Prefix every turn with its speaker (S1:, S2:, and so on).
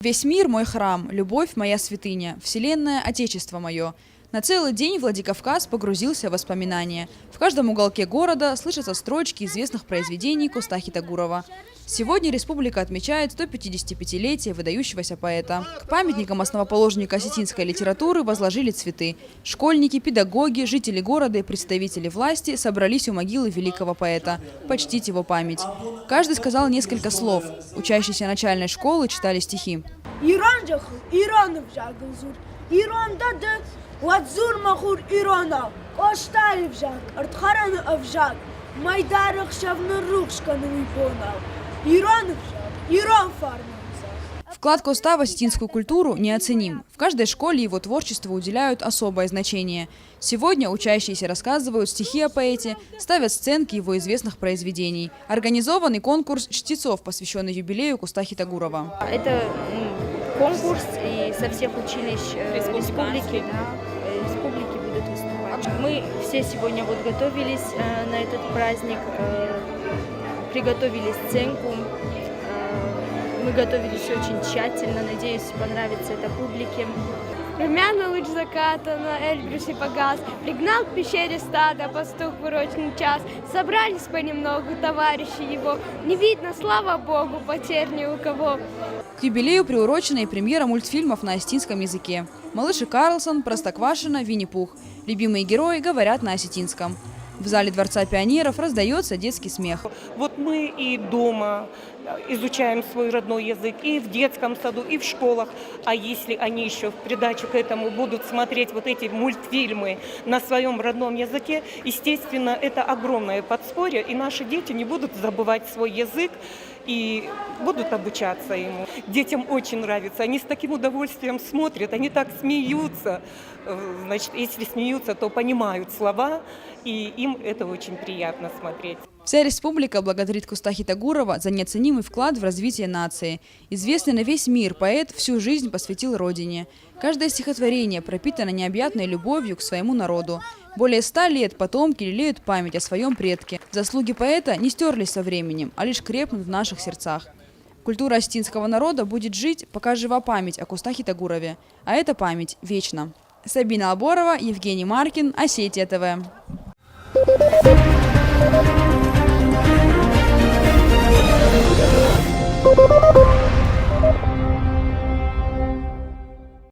S1: Весь мир мой храм, любовь моя святыня, вселенная отечество мое. На целый день Владикавказ погрузился в воспоминания. В каждом уголке города слышатся строчки известных произведений Костахи Тагурова. Сегодня республика отмечает 155-летие выдающегося поэта. К памятникам основоположника осетинской литературы возложили цветы. Школьники, педагоги, жители города и представители власти собрались у могилы великого поэта, почтить его память. Каждый сказал несколько слов. Учащиеся начальной школы читали стихи. Вклад Коста в осетинскую культуру неоценим. В каждой школе его творчеству уделяют особое значение. Сегодня учащиеся рассказывают стихи о поэте, ставят сценки его известных произведений. Организованный конкурс чтецов, посвященный юбилею Костахи Тагурова.
S2: Это конкурс, и со всех училищ республики будут выступать. Мы все сегодня вот готовились на этот праздник, приготовили сценку. Мы готовились очень тщательно, надеюсь, понравится это публике.
S3: Румяный луч заката на Эльбрусе погас, пригнал к пещере стада пастух в урочный час. Собрались понемногу товарищи его, не видно, слава Богу, потерь ни у кого.
S1: К юбилею приурочена и премьера мультфильмов на осетинском языке. «Малыш и Карлсон», «Простоквашино», «Винни-Пух». Любимые герои говорят на осетинском. В зале Дворца пионеров раздается детский смех.
S4: Вот мы и дома изучаем свой родной язык, и в детском саду, и в школах. А если они еще в придачу к этому будут смотреть вот эти мультфильмы на своем родном языке, естественно, это огромное подспорье, и наши дети не будут забывать свой язык и будут обучаться ему. Детям очень нравится, они с таким удовольствием смотрят, они так смеются. Значит, если смеются, то понимают слова, и им это очень приятно смотреть.
S1: Вся республика благодарит Костахи Тагурова за неоценимый вклад в развитие нации. Известный на весь мир поэт всю жизнь посвятил родине. Каждое стихотворение пропитано необъятной любовью к своему народу. Более 100 лет потомки лелеют память о своем предке. Заслуги поэта не стерлись со временем, а лишь крепнут в наших сердцах. Культура осетинского народа будет жить, пока жива память о Костахи Тагурове. А эта память вечна. Сабина Аборова, Евгений Маркин, Осетия ТВ.
S5: Thank you.